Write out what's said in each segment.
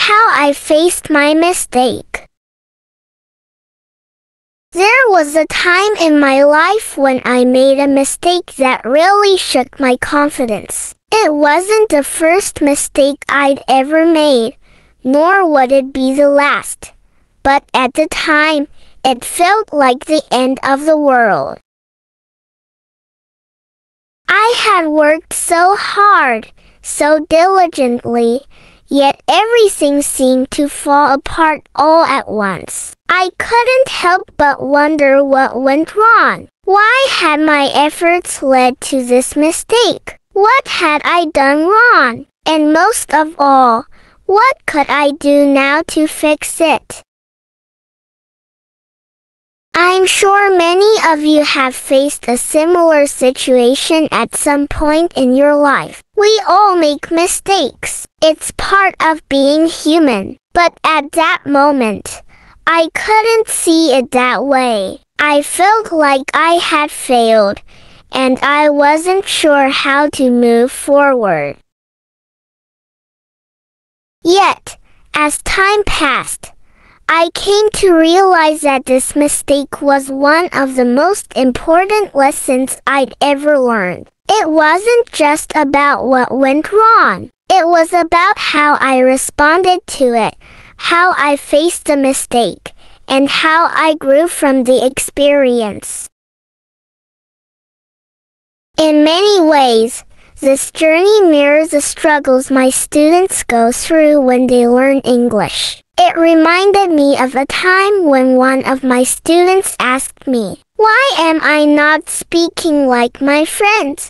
How I faced my mistake. There was a time in my life when I made a mistake that really shook my confidence. It wasn't the first mistake I'd ever made, nor would it be the last. But at the time, it felt like the end of the world. I had worked so hard, so diligently, yet everything seemed to fall apart all at once. I couldn't help but wonder what went wrong. Why had my efforts led to this mistake? What had I done wrong? And most of all, what could I do now to fix it? I'm sure many of you have faced a similar situation at some point in your life. We all make mistakes. It's part of being human. But at that moment, I couldn't see it that way. I felt like I had failed, and I wasn't sure how to move forward. Yet, as time passed, I came to realize that this mistake was one of the most important lessons I'd ever learned. It wasn't just about what went wrong. It was about how I responded to it, how I faced the mistake, and how I grew from the experience. In many ways, this journey mirrors the struggles my students go through when they learn English. It reminded me of a time when one of my students asked me, "Why am I not speaking like my friends?"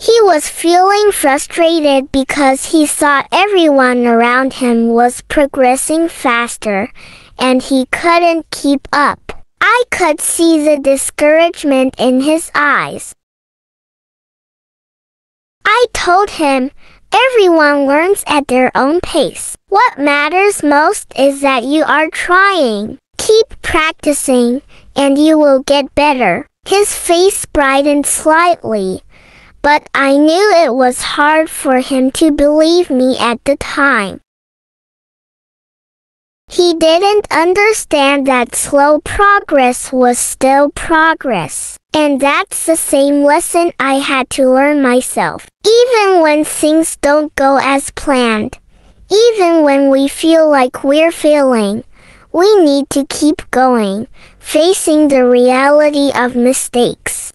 He was feeling frustrated because he thought everyone around him was progressing faster, and he couldn't keep up. I could see the discouragement in his eyes. I told him, everyone learns at their own pace. What matters most is that you are trying. Keep practicing, and you will get better. His face brightened slightly, but I knew it was hard for him to believe me at the time. He didn't understand that slow progress was still progress. And that's the same lesson I had to learn myself. Even when things don't go as planned, even when we feel like we're failing, we need to keep going, facing the reality of mistakes.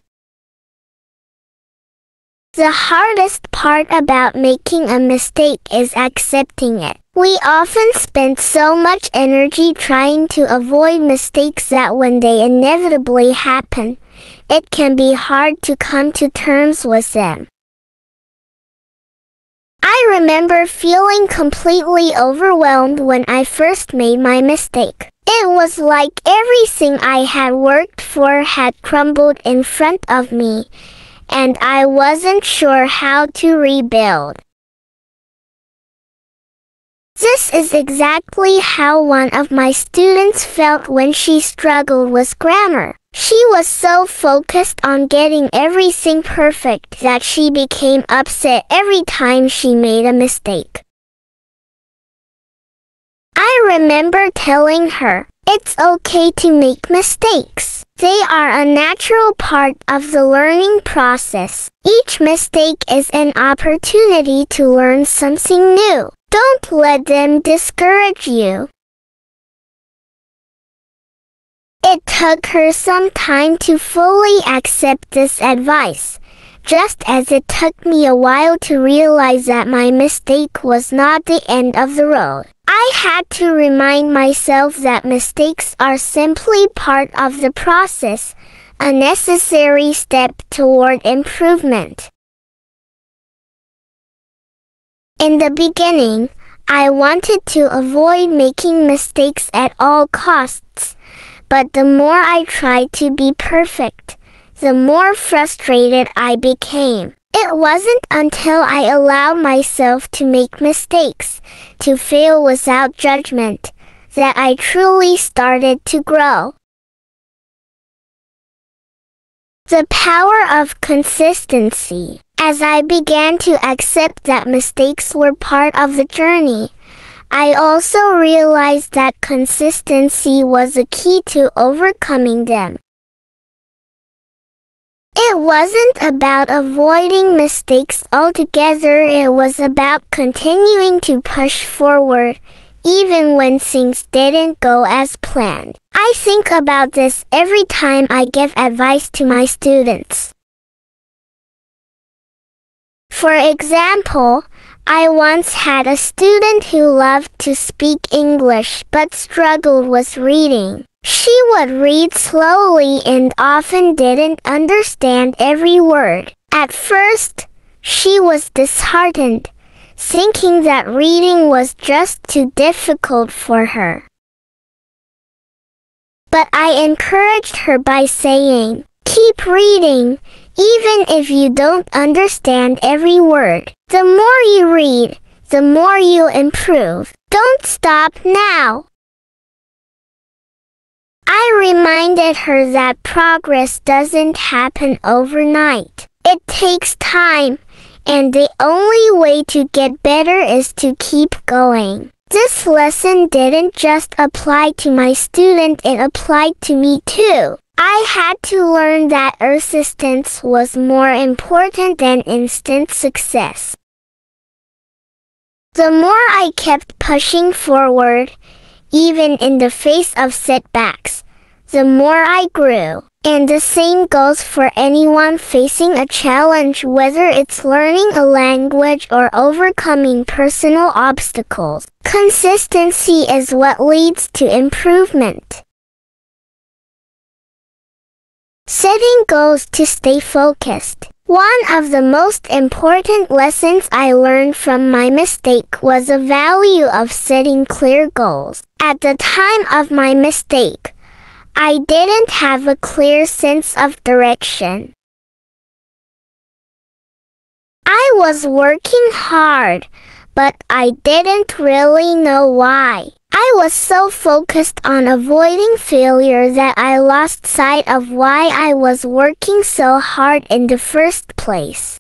The hardest part about making a mistake is accepting it. We often spend so much energy trying to avoid mistakes that when they inevitably happen, it can be hard to come to terms with them. I remember feeling completely overwhelmed when I first made my mistake. It was like everything I had worked for had crumbled in front of me, and I wasn't sure how to rebuild. This is exactly how one of my students felt when she struggled with grammar. She was so focused on getting everything perfect that she became upset every time she made a mistake. I remember telling her, "It's okay to make mistakes. They are a natural part of the learning process. Each mistake is an opportunity to learn something new. Don't let them discourage you." It took her some time to fully accept this advice, just as it took me a while to realize that my mistake was not the end of the road. I had to remind myself that mistakes are simply part of the process, a necessary step toward improvement. In the beginning, I wanted to avoid making mistakes at all costs, but the more I tried to be perfect, the more frustrated I became. It wasn't until I allowed myself to make mistakes, to fail without judgment, that I truly started to grow. The power of consistency. As I began to accept that mistakes were part of the journey, I also realized that consistency was a key to overcoming them. It wasn't about avoiding mistakes altogether, it was about continuing to push forward, even when things didn't go as planned. I think about this every time I give advice to my students. For example, I once had a student who loved to speak English but struggled with reading. She would read slowly and often didn't understand every word. At first, she was disheartened, thinking that reading was just too difficult for her. But I encouraged her by saying, "Keep reading, even if you don't understand every word. The more you read, the more you'll improve. Don't stop now." I reminded her that progress doesn't happen overnight. It takes time, and the only way to get better is to keep going. This lesson didn't just apply to my student, it applied to me too. I had to learn that persistence was more important than instant success. The more I kept pushing forward, even in the face of setbacks, the more I grew. And the same goes for anyone facing a challenge, whether it's learning a language or overcoming personal obstacles. Consistency is what leads to improvement. Setting goals to stay focused. One of the most important lessons I learned from my mistake was the value of setting clear goals. At the time of my mistake, I didn't have a clear sense of direction. I was working hard, but I didn't really know why. I was so focused on avoiding failure that I lost sight of why I was working so hard in the first place.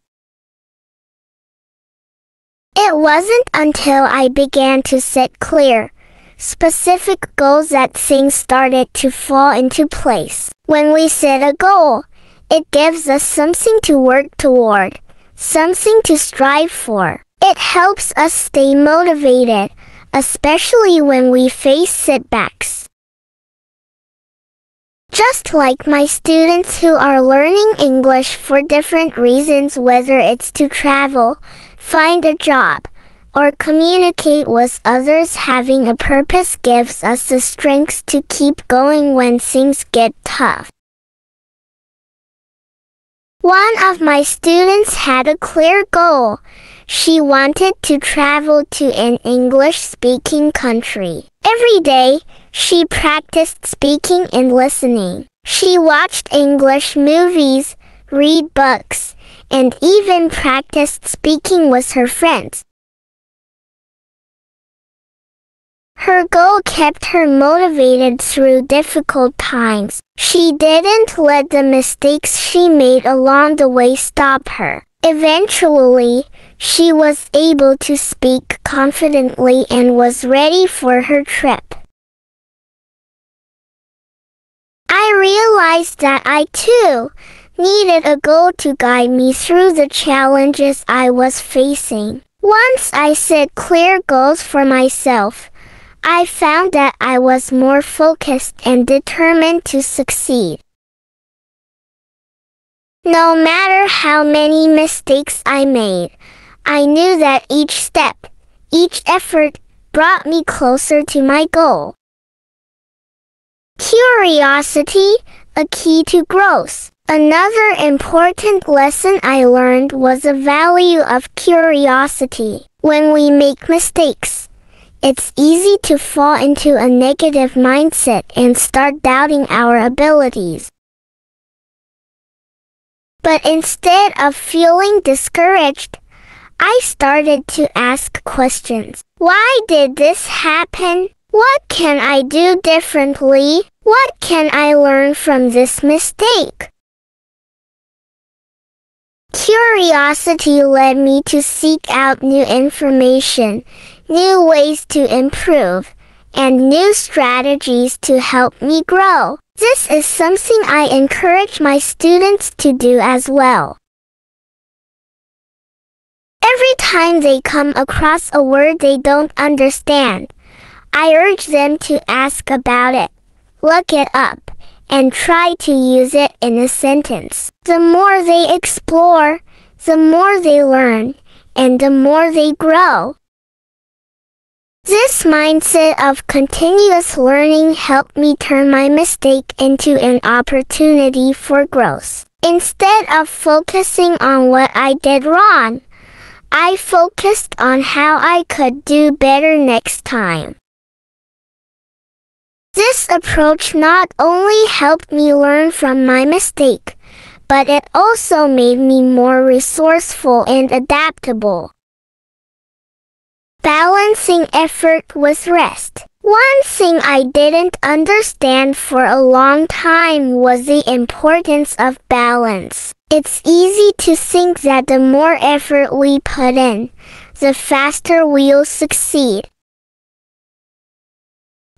It wasn't until I began to set clear, specific goals that things started to fall into place. When we set a goal, it gives us something to work toward, something to strive for. It helps us stay motivated, especially when we face setbacks. Just like my students who are learning English for different reasons, whether it's to travel, find a job, or communicate with others, having a purpose gives us the strength to keep going when things get tough. One of my students had a clear goal. She wanted to travel to an English-speaking country. Every day, she practiced speaking and listening. She watched English movies, read books, and even practiced speaking with her friends. Her goal kept her motivated through difficult times. She didn't let the mistakes she made along the way stop her. Eventually, she was able to speak confidently and was ready for her trip. I realized that I too needed a goal to guide me through the challenges I was facing. Once I set clear goals for myself, I found that I was more focused and determined to succeed. No matter how many mistakes I made, I knew that each step, each effort, brought me closer to my goal. Curiosity, a key to growth. Another important lesson I learned was the value of curiosity. When we make mistakes, it's easy to fall into a negative mindset and start doubting our abilities. But instead of feeling discouraged, I started to ask questions. Why did this happen? What can I do differently? What can I learn from this mistake? Curiosity led me to seek out new information, new ways to improve, and new strategies to help me grow. This is something I encourage my students to do as well. Every time they come across a word they don't understand, I urge them to ask about it, look it up, and try to use it in a sentence. The more they explore, the more they learn, and the more they grow. This mindset of continuous learning helped me turn my mistake into an opportunity for growth. Instead of focusing on what I did wrong, I focused on how I could do better next time. This approach not only helped me learn from my mistake, but it also made me more resourceful and adaptable. Balancing effort with rest. One thing I didn't understand for a long time was the importance of balance. It's easy to think that the more effort we put in, the faster we'll succeed.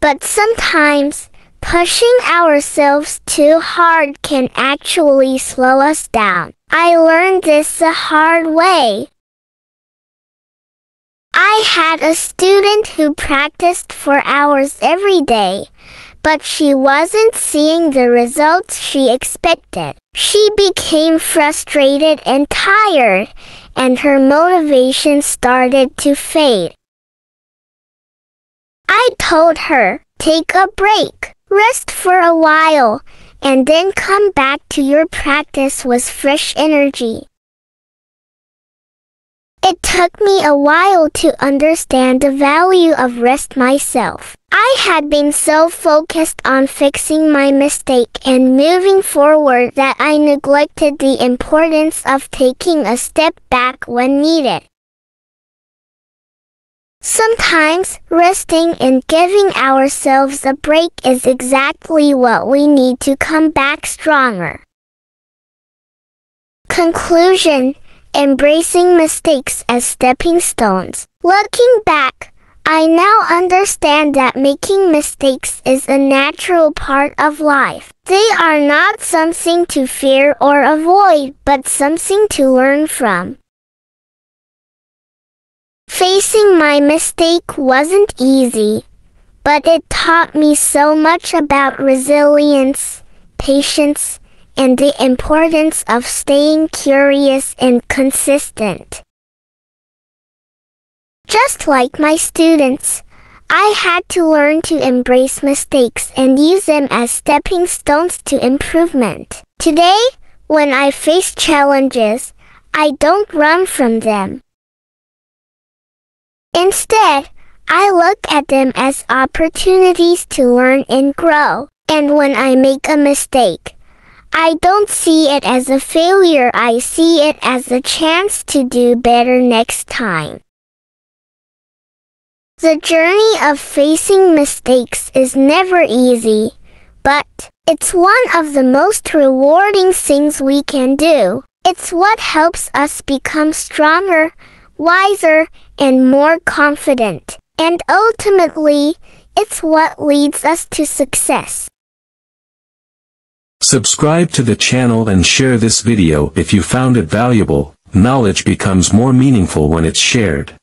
But sometimes, pushing ourselves too hard can actually slow us down. I learned this the hard way. I had a student who practiced for hours every day, but she wasn't seeing the results she expected. She became frustrated and tired, and her motivation started to fade. I told her, take a break, rest for a while, and then come back to your practice with fresh energy. It took me a while to understand the value of rest myself. I had been so focused on fixing my mistake and moving forward that I neglected the importance of taking a step back when needed. Sometimes, resting and giving ourselves a break is exactly what we need to come back stronger. Conclusion: embracing mistakes as stepping stones. Looking back, I now understand that making mistakes is a natural part of life. They are not something to fear or avoid, but something to learn from. Facing my mistake wasn't easy, but it taught me so much about resilience, patience, and the importance of staying curious and consistent. Just like my students, I had to learn to embrace mistakes and use them as stepping stones to improvement. Today, when I face challenges, I don't run from them. Instead, I look at them as opportunities to learn and grow. And when I make a mistake, I don't see it as a failure, I see it as a chance to do better next time. The journey of facing mistakes is never easy, but it's one of the most rewarding things we can do. It's what helps us become stronger, wiser, and more confident. And ultimately, it's what leads us to success. Subscribe to the channel and share this video if you found it valuable. Knowledge becomes more meaningful when it's shared.